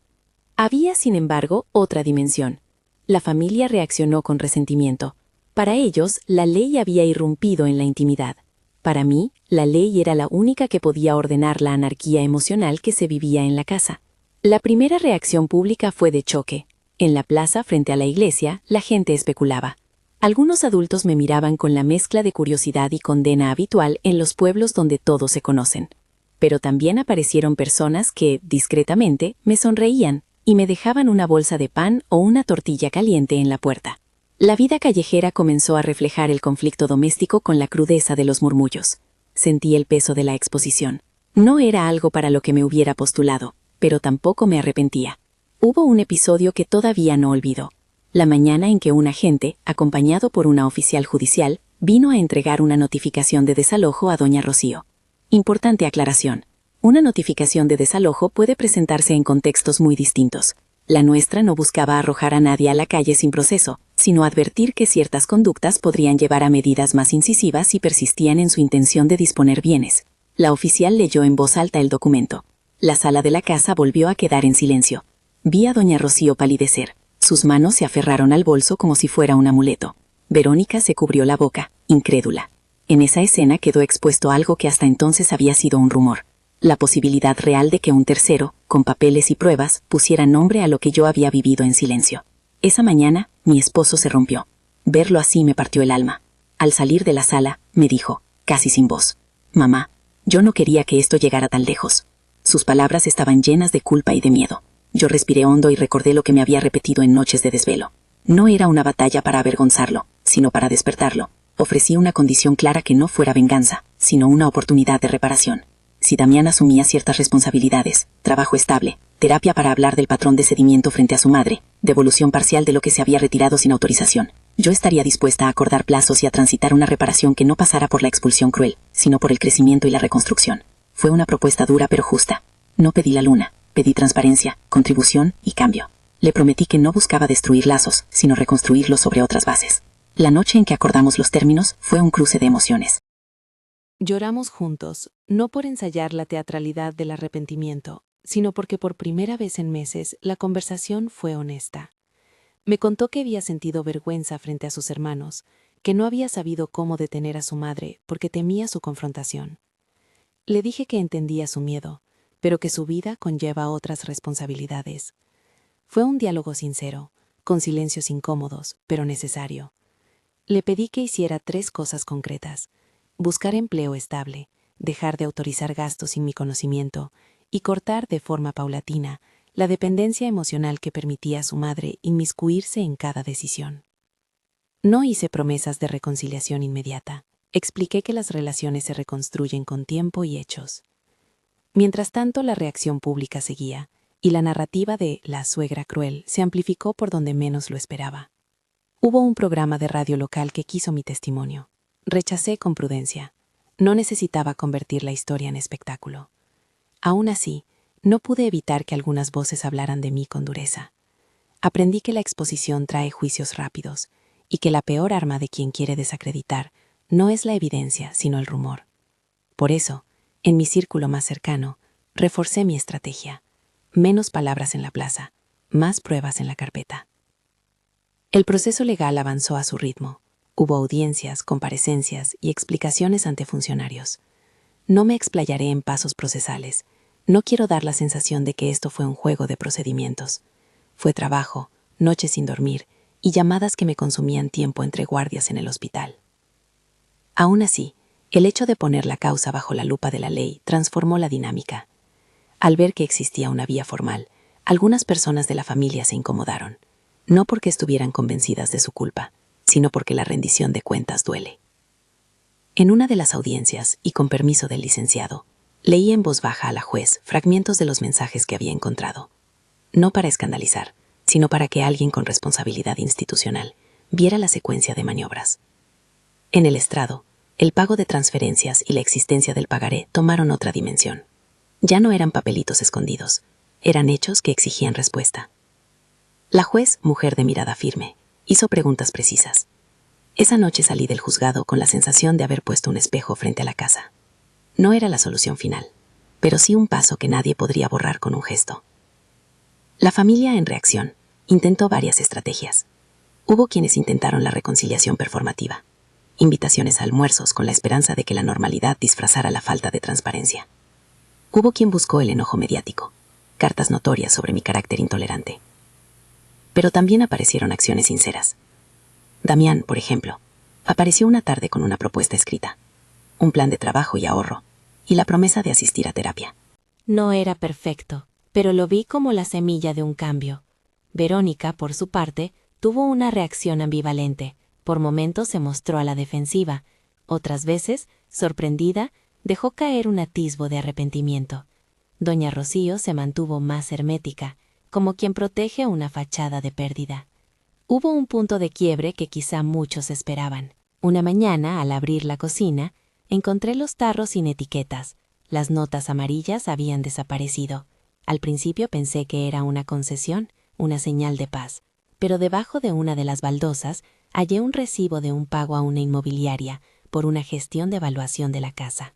S4: Había, sin embargo, otra dimensión. La familia reaccionó con resentimiento. Para ellos, la ley había irrumpido en la intimidad. Para mí, la ley era la única que podía ordenar la anarquía emocional que se vivía en la casa. La primera reacción pública fue de choque. En la plaza, frente a la iglesia, la gente especulaba. Algunos adultos me miraban con la mezcla de curiosidad y condena habitual en los pueblos donde todos se conocen. Pero también aparecieron personas que, discretamente, me sonreían y me dejaban una bolsa de pan o una tortilla caliente en la puerta. La vida callejera comenzó a reflejar el conflicto doméstico con la crudeza de los murmullos. Sentí el peso de la exposición. No era algo para lo que me hubiera postulado, pero tampoco me arrepentía. Hubo un episodio que todavía no olvido. La mañana en que un agente, acompañado por una oficial judicial, vino a entregar una notificación de desalojo a doña Rocío. Importante aclaración. Una notificación de desalojo puede presentarse en contextos muy distintos. La nuestra no buscaba arrojar a nadie a la calle sin proceso, sino advertir que ciertas conductas podrían llevar a medidas más incisivas si persistían en su intención de disponer bienes. La oficial leyó en voz alta el documento. La sala de la casa volvió a quedar en silencio. Vi a doña Rocío palidecer. Sus manos se aferraron al bolso como si fuera un amuleto. Verónica se cubrió la boca, incrédula. En esa escena quedó expuesto algo que hasta entonces había sido un rumor. La posibilidad real de que un tercero, con papeles y pruebas, pusiera nombre a lo que yo había vivido en silencio. Esa mañana, mi esposo se rompió. Verlo así me partió el alma. Al salir de la sala, me dijo, casi sin voz: «Mamá, yo no quería que esto llegara tan lejos». Sus palabras estaban llenas de culpa y de miedo. Yo respiré hondo y recordé lo que me había repetido en noches de desvelo. No era una batalla para avergonzarlo, sino para despertarlo. Ofrecí una condición clara que no fuera venganza, sino una oportunidad de reparación. Si Damián asumía ciertas responsabilidades, trabajo estable, terapia para hablar del patrón de cedimiento frente a su madre, devolución parcial de lo que se había retirado sin autorización, yo estaría dispuesta a acordar plazos y a transitar una reparación que no pasara por la expulsión cruel, sino por el crecimiento y la reconstrucción. Fue una propuesta dura pero justa. No pedí la luna, pedí transparencia, contribución y cambio. Le prometí que no buscaba destruir lazos, sino reconstruirlos sobre otras bases. La noche en que acordamos los términos fue un cruce de emociones. Lloramos juntos, no por ensayar la teatralidad del arrepentimiento, sino porque por primera vez en meses la conversación fue honesta. Me contó que había sentido vergüenza frente a sus hermanos, que no había sabido cómo detener a su madre porque temía su confrontación. Le dije que entendía su miedo, pero que su vida conlleva otras responsabilidades. Fue un diálogo sincero, con silencios incómodos, pero necesario. Le pedí que hiciera 3 cosas concretas: buscar empleo estable, dejar de autorizar gastos sin mi conocimiento y cortar de forma paulatina la dependencia emocional que permitía a su madre inmiscuirse en cada decisión. No hice promesas de reconciliación inmediata. Expliqué que las relaciones se reconstruyen con tiempo y hechos. Mientras tanto, la reacción pública seguía, y la narrativa de la suegra cruel se amplificó por donde menos lo esperaba. Hubo un programa de radio local que quiso mi testimonio.
S2: Rechacé con prudencia. No necesitaba convertir la historia en espectáculo. Aún así, no pude evitar que algunas voces hablaran de mí con dureza. Aprendí que la exposición trae juicios rápidos y que la peor arma de quien quiere desacreditar no es la evidencia, sino el rumor. Por eso, en mi círculo más cercano, reforcé mi estrategia. Menos palabras en la plaza, más pruebas en la carpeta. El proceso legal avanzó a su ritmo. Hubo audiencias, comparecencias y explicaciones ante funcionarios. No me explayaré en pasos procesales. No quiero dar la sensación de que esto fue un juego de procedimientos. Fue trabajo, noches sin dormir y llamadas que me consumían tiempo entre guardias en el hospital. Aún así, el hecho de poner la causa bajo la lupa de la ley transformó la dinámica. Al ver que existía una vía formal, algunas personas de la familia se incomodaron, no porque estuvieran convencidas de su culpa, sino porque la rendición de cuentas duele. En una de las audiencias, y con permiso del licenciado, leí en voz baja a la juez fragmentos de los mensajes que había encontrado. No para escandalizar, sino para que alguien con responsabilidad institucional viera la secuencia de maniobras. En el estrado, el pago de transferencias y la existencia del pagaré tomaron otra dimensión. Ya no eran papelitos escondidos, eran hechos que exigían respuesta. La juez, mujer de mirada firme, hizo preguntas precisas. Esa noche salí del juzgado con la sensación de haber puesto un espejo frente a la casa. No era la solución final, pero sí un paso que nadie podría borrar con un gesto. La familia, en reacción, intentó varias estrategias. Hubo quienes intentaron la reconciliación performativa, invitaciones a almuerzos con la esperanza de que la normalidad disfrazara la falta de transparencia. Hubo quien buscó el enojo mediático, cartas notorias sobre mi carácter intolerante. Pero también aparecieron acciones sinceras. Damián, por ejemplo, apareció una tarde con una propuesta escrita, un plan de trabajo y ahorro, y la promesa de asistir a terapia.
S1: No era perfecto, pero lo vi como la semilla de un cambio. Verónica, por su parte, tuvo una reacción ambivalente. Por momentos se mostró a la defensiva, otras veces, sorprendida, dejó caer un atisbo de arrepentimiento. Doña Rocío se mantuvo más hermética, como quien protege una fachada de pérdida. Hubo un punto de quiebre que quizá muchos esperaban. Una mañana, al abrir la cocina, encontré los tarros sin etiquetas. Las notas amarillas habían desaparecido. Al principio pensé que era una concesión, una señal de paz, pero debajo de una de las baldosas hallé un recibo de un pago a una inmobiliaria por una gestión de evaluación de la casa.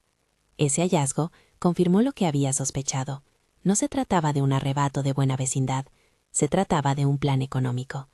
S1: Ese hallazgo confirmó lo que había sospechado. No se trataba de un arrebato de buena vecindad, se trataba de un plan económico.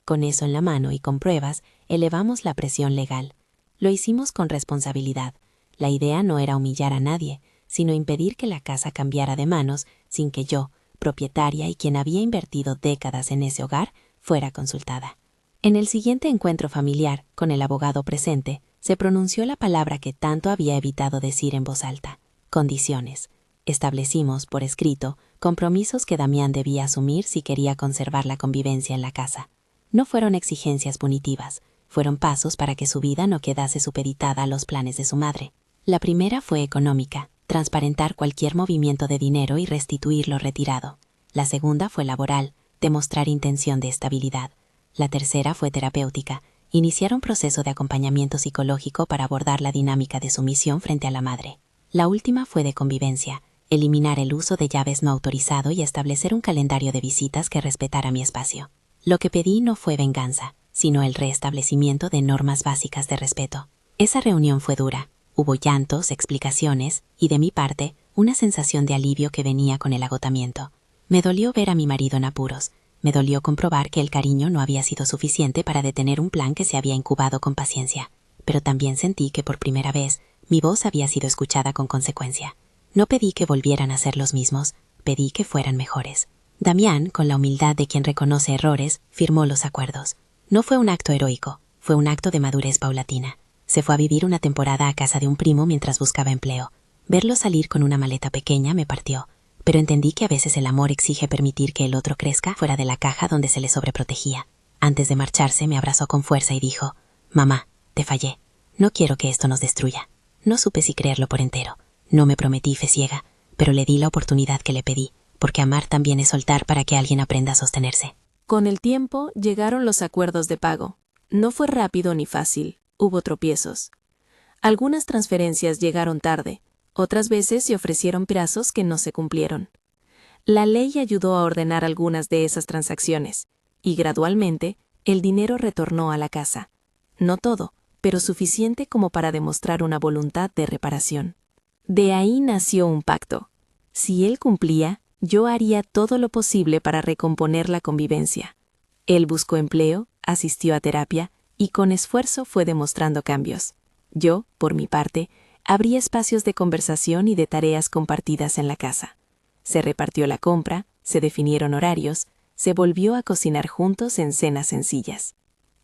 S1: Con eso en la mano y con pruebas, elevamos la presión legal. Lo hicimos con responsabilidad. La idea no era humillar a nadie, sino impedir que la casa cambiara de manos sin que yo, propietaria y quien había invertido décadas en ese hogar, fuera consultada. En el siguiente encuentro familiar, con el abogado presente, se pronunció la palabra que tanto había evitado decir en voz alta: condiciones. Establecimos, por escrito, compromisos que Damián debía asumir si quería conservar la convivencia en la casa. No fueron exigencias punitivas, fueron pasos para que su vida no quedase supeditada a los planes de su madre. La primera fue económica, transparentar cualquier movimiento de dinero y restituir lo retirado. La segunda fue laboral, demostrar intención de estabilidad. La tercera fue terapéutica, iniciar un proceso de acompañamiento psicológico para abordar la dinámica de sumisión frente a la madre. La última fue de convivencia, eliminar el uso de llaves no autorizado y establecer un calendario de visitas que respetara mi espacio. Lo que pedí no fue venganza, sino el restablecimiento de normas básicas de respeto. Esa reunión fue dura. Hubo llantos, explicaciones y, de mi parte, una sensación de alivio que venía con el agotamiento. Me dolió ver a mi marido en apuros. Me dolió comprobar que el cariño no había sido suficiente para detener un plan que se había incubado con paciencia. Pero también sentí que por primera vez mi voz había sido escuchada con consecuencia. No pedí que volvieran a ser los mismos, pedí que fueran mejores. Damián, con la humildad de quien reconoce errores, firmó los acuerdos. No fue un acto heroico, fue un acto de madurez paulatina. Se fue a vivir una temporada a casa de un primo mientras buscaba empleo. Verlo salir con una maleta pequeña me partió, pero entendí que a veces el amor exige permitir que el otro crezca fuera de la caja donde se le sobreprotegía. Antes de marcharse me abrazó con fuerza y dijo: «Mamá, te fallé. No quiero que esto nos destruya». No supe si creerlo por entero. No me prometí fe ciega, pero le di la oportunidad que le pedí, porque amar también es soltar para que alguien aprenda a sostenerse.
S4: Con el tiempo llegaron los acuerdos de pago. No fue rápido ni fácil, hubo tropiezos.
S1: Algunas transferencias llegaron tarde, otras veces se ofrecieron plazos que no se cumplieron. La ley ayudó a ordenar algunas de esas transacciones, y gradualmente el dinero retornó a la casa. No todo, pero suficiente como para demostrar una voluntad de reparación. De ahí nació un pacto. Si él cumplía, yo haría todo lo posible para recomponer la convivencia. Él buscó empleo, asistió a terapia y con esfuerzo fue demostrando cambios. Yo, por mi parte, abrí espacios de conversación y de tareas compartidas en la casa. Se repartió la compra, se definieron horarios, se volvió a cocinar juntos en cenas sencillas.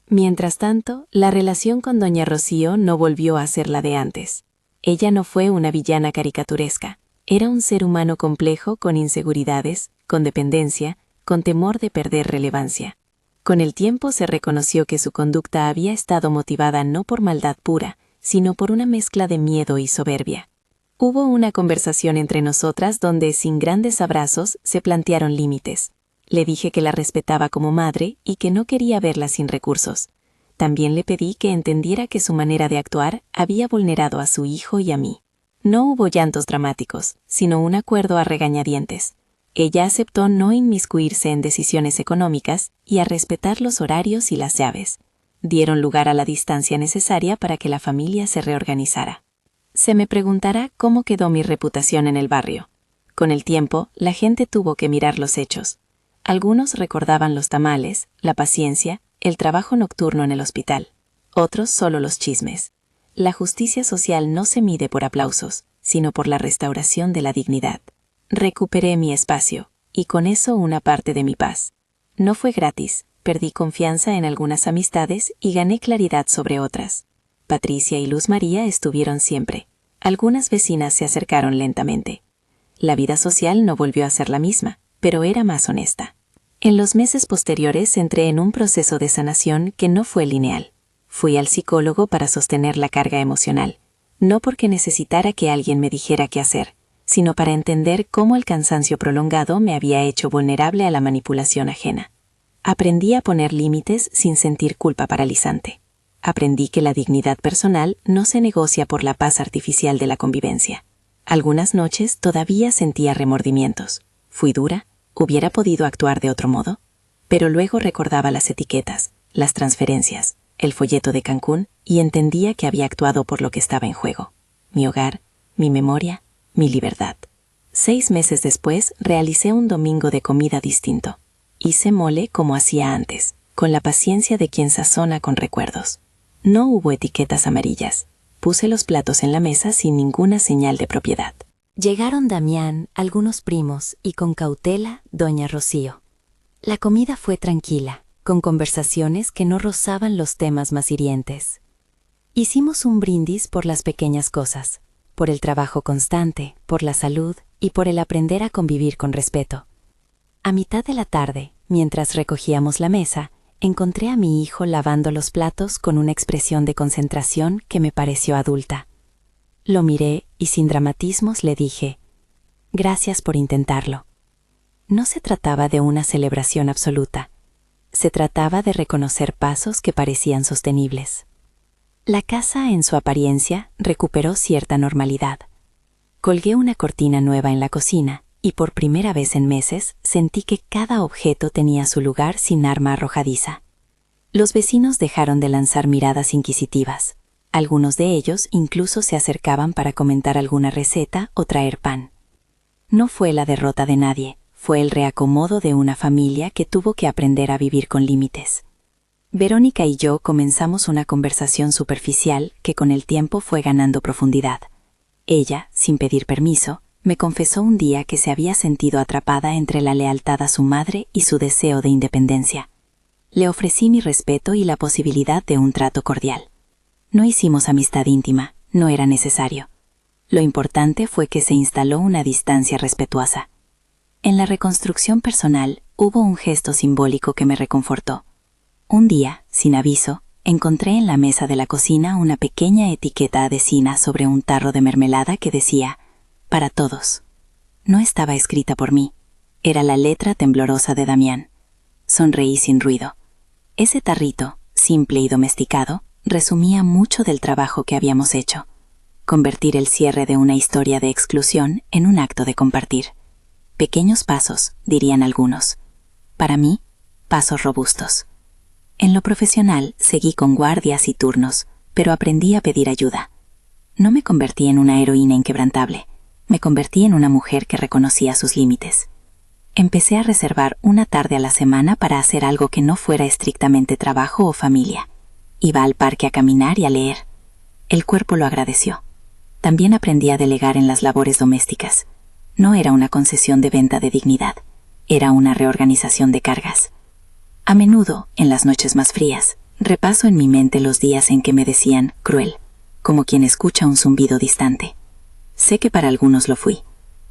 S1: Mientras tanto, la relación con doña Rocío no volvió a ser la de antes. Ella no fue una villana caricaturesca. Era un ser humano complejo con inseguridades, con dependencia, con temor de perder relevancia. Con el tiempo se reconoció que su conducta había estado motivada no por maldad pura, sino por una mezcla de miedo y soberbia. Hubo una conversación entre nosotras donde, sin grandes abrazos, se plantearon límites. Le dije que la respetaba como madre y que no quería verla sin recursos. También le pedí que entendiera que su manera de actuar había vulnerado a su hijo y a mí. No hubo llantos dramáticos, sino un acuerdo a regañadientes. Ella aceptó no inmiscuirse en decisiones económicas y a respetar los horarios y las llaves. Dieron lugar a la distancia necesaria para que la familia se reorganizara. Se me preguntará cómo quedó mi reputación en el barrio. Con el tiempo, la gente tuvo que mirar los hechos. Algunos recordaban los tamales, la paciencia, el trabajo nocturno en el hospital. Otros solo los chismes. La justicia social no se mide por aplausos, sino por la restauración de la dignidad. Recuperé mi espacio, y con eso una parte de mi paz. No fue gratis, perdí confianza en algunas amistades y gané claridad sobre otras. Patricia y Luz María estuvieron siempre. Algunas vecinas se acercaron lentamente. La vida social no volvió a ser la misma, pero era más honesta. En los meses posteriores entré en un proceso de sanación que no fue lineal. Fui al psicólogo para sostener la carga emocional, no porque necesitara que alguien me dijera qué hacer, sino para entender cómo el cansancio prolongado me había hecho vulnerable a la manipulación ajena. Aprendí a poner límites sin sentir culpa paralizante. Aprendí que la dignidad personal no se negocia por la paz artificial de la convivencia. Algunas noches todavía sentía remordimientos. Fui dura, hubiera podido actuar de otro modo, pero luego recordaba las etiquetas, las transferencias, el folleto de Cancún y entendía que había actuado por lo que estaba en juego: mi hogar, mi memoria, mi libertad. 6 meses después realicé un domingo de comida distinto. Hice mole como hacía antes, con la paciencia de quien sazona con recuerdos. No hubo etiquetas amarillas. Puse los platos en la mesa sin ninguna señal de propiedad.
S2: Llegaron Damián, algunos primos y con cautela doña Rocío. La comida fue tranquila, con conversaciones que no rozaban los temas más hirientes. Hicimos un brindis por las pequeñas cosas, por el trabajo constante, por la salud y por el aprender a convivir con respeto. A mitad de la tarde, mientras recogíamos la mesa, encontré a mi hijo lavando los platos con una expresión de concentración que me pareció adulta. Lo miré y sin dramatismos le dije: «Gracias por intentarlo». No se trataba de una celebración absoluta. Se trataba de reconocer pasos que parecían sostenibles. La casa, en su apariencia, recuperó cierta normalidad. Colgué una cortina nueva en la cocina y por primera vez en meses sentí que cada objeto tenía su lugar sin arma arrojadiza. Los vecinos dejaron de lanzar miradas inquisitivas. Algunos de ellos incluso se acercaban para comentar alguna receta o traer pan. No fue la derrota de nadie, fue el reacomodo de una familia que tuvo que aprender a vivir con límites. Verónica y yo comenzamos una conversación superficial que con el tiempo fue ganando profundidad. Ella, sin pedir permiso, me confesó un día que se había sentido atrapada entre la lealtad a su madre y su deseo de independencia. Le ofrecí mi respeto y la posibilidad de un trato cordial. No hicimos amistad íntima, no era necesario. Lo importante fue que se instaló una distancia respetuosa. En la reconstrucción personal hubo un gesto simbólico que me reconfortó. Un día, sin aviso, encontré en la mesa de la cocina una pequeña etiqueta adhesina sobre un tarro de mermelada que decía: «Para todos». No estaba escrita por mí, era la letra temblorosa de Damián. Sonreí sin ruido. Ese tarrito, simple y domesticado, resumía mucho del trabajo que habíamos hecho.
S3: convertir el cierre de una historia de exclusión en un acto de compartir. Pequeños pasos, dirían algunos. Para mí, pasos robustos. En lo profesional, seguí con guardias y turnos, pero aprendí a pedir ayuda. No me convertí en una heroína inquebrantable, me convertí en una mujer que reconocía sus límites. Empecé a reservar una tarde a la semana para hacer algo que no fuera estrictamente trabajo o familia. Iba al parque a caminar y a leer. El cuerpo lo agradeció. También aprendí a delegar en las labores domésticas. No era una concesión de venta de dignidad, era una reorganización de cargas. A menudo, en las noches más frías, repaso en mi mente los días en que me decían cruel, como quien escucha un zumbido distante. Sé que para algunos lo fui.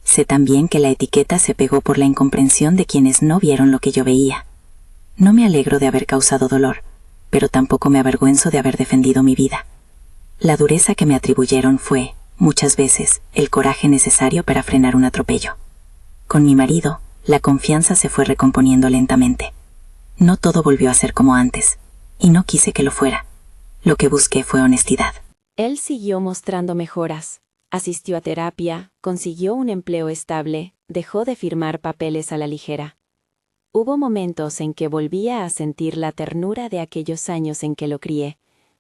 S3: Sé también que la etiqueta se pegó por la incomprensión de quienes no vieron lo que yo veía. No me alegro de haber causado dolor, pero tampoco me avergüenzo de haber defendido mi vida. La dureza que me atribuyeron fue, muchas veces, el coraje necesario para frenar un atropello. Con mi marido, la confianza se fue recomponiendo lentamente. No todo volvió a ser como antes, y no quise que lo fuera. Lo que busqué fue honestidad.
S2: Él siguió mostrando mejoras. Asistió a terapia, consiguió un empleo estable, dejó de firmar papeles a la ligera. Hubo momentos en que volvía a sentir la ternura de aquellos años en que lo crié,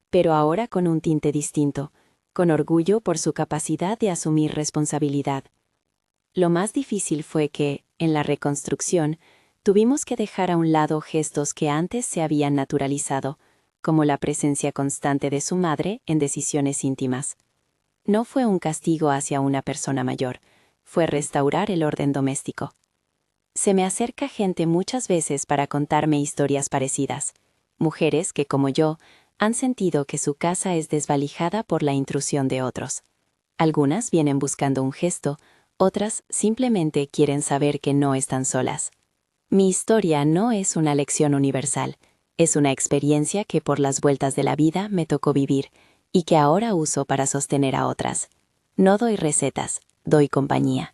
S2: pero ahora con un tinte distinto, con orgullo por su capacidad de asumir responsabilidad. Lo más difícil fue que, en la reconstrucción, tuvimos que dejar a un lado gestos que antes se habían naturalizado, como la presencia constante de su madre en decisiones íntimas. No fue un castigo hacia una persona mayor, fue restaurar el orden doméstico. Se me acerca gente muchas veces para contarme historias parecidas, mujeres que, como yo, han sentido que su casa es desvalijada por la intrusión de otros. Algunas vienen buscando un gesto, otras simplemente quieren saber que no están solas. Mi historia no es una lección universal, es una experiencia que por las vueltas de la vida me tocó vivir y que ahora uso para sostener a otras. No doy recetas, doy compañía.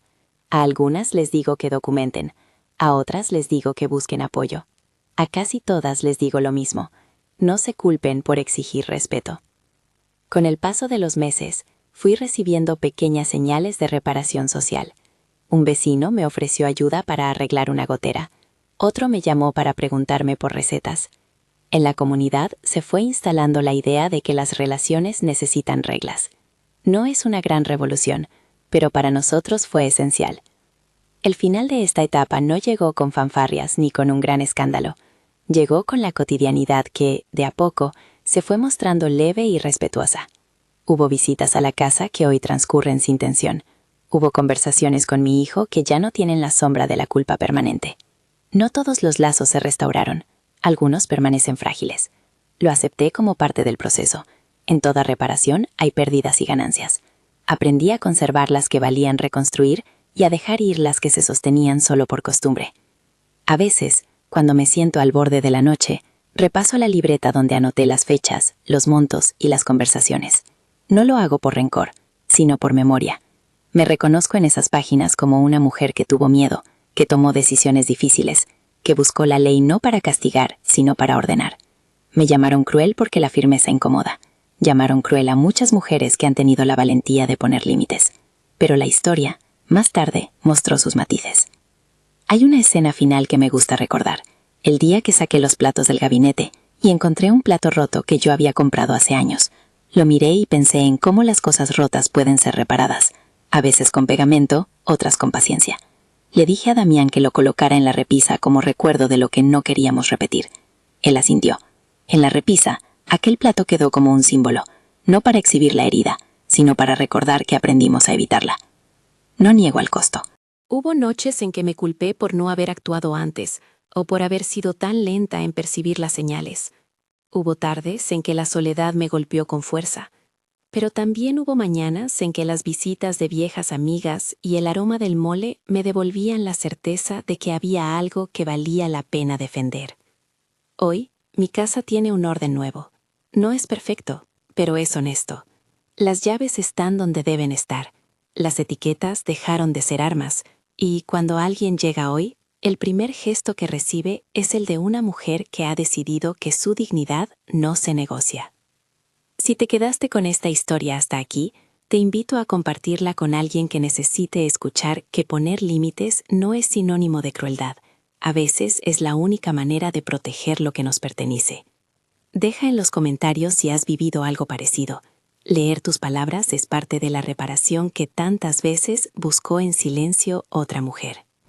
S2: A algunas les digo que documenten, a otras les digo que busquen apoyo. A casi todas les digo lo mismo, no se culpen por exigir respeto. Con el paso de los meses, fui recibiendo pequeñas señales de reparación social. Un vecino me ofreció ayuda para arreglar una gotera. Otro me llamó para preguntarme por recetas. En la comunidad se fue instalando la idea de que las relaciones necesitan reglas. No es una gran revolución, pero para nosotros fue esencial. El final de esta etapa no llegó con fanfarrias ni con un gran escándalo. Llegó con la cotidianidad que, de a poco, se fue mostrando leve y respetuosa. Hubo visitas a la casa que hoy transcurren sin tensión. Hubo conversaciones con mi hijo que ya no tienen la sombra de la culpa permanente. No todos los lazos se restauraron. Algunos permanecen frágiles. Lo acepté como parte del proceso. En toda reparación hay pérdidas y ganancias. Aprendí a conservar las que valían reconstruir y a dejar ir las que se sostenían solo por costumbre. A veces, cuando me siento al borde de la noche, repaso la libreta donde anoté las fechas, los montos y las conversaciones. No lo hago por rencor, sino por memoria. Me reconozco en esas páginas como una mujer que tuvo miedo, que tomó decisiones difíciles, que buscó la ley no para castigar, sino para ordenar. Me llamaron cruel porque la firmeza incomoda. Llamaron cruel a muchas mujeres que han tenido la valentía de poner límites. Pero la historia, más tarde, mostró sus matices. Hay una escena final que me gusta recordar. El día que saqué los platos del gabinete y encontré un plato roto que yo había comprado hace años. Lo miré y pensé en cómo las cosas rotas pueden ser reparadas. A veces con pegamento, otras con paciencia. Le dije a Damián que lo colocara en la repisa como recuerdo de lo que no queríamos repetir. Él asintió. En la repisa, aquel plato quedó como un símbolo, no para exhibir la herida, sino para recordar que aprendimos a evitarla. No niego al costo.
S4: Hubo noches en que me culpé por no haber actuado antes, o por haber sido tan lenta en percibir las señales. Hubo tardes en que la soledad me golpeó con fuerza. Pero también hubo mañanas en que las visitas de viejas amigas y el aroma del mole me devolvían la certeza de que había algo que valía la pena defender. Hoy, mi casa tiene un orden nuevo. No es perfecto, pero es honesto. Las llaves están donde deben estar. Las etiquetas dejaron de ser armas, y cuando alguien llega hoy, el primer gesto que recibe es el de una mujer que ha decidido que su dignidad no se negocia. Si te quedaste con esta historia hasta aquí,
S2: Te invito a compartirla con alguien que necesite escuchar que poner límites no es sinónimo de crueldad. A veces es la única manera de proteger lo que nos pertenece. Deja en los comentarios si has vivido algo parecido. Leer tus palabras es parte de la reparación que tantas veces buscó en silencio otra mujer.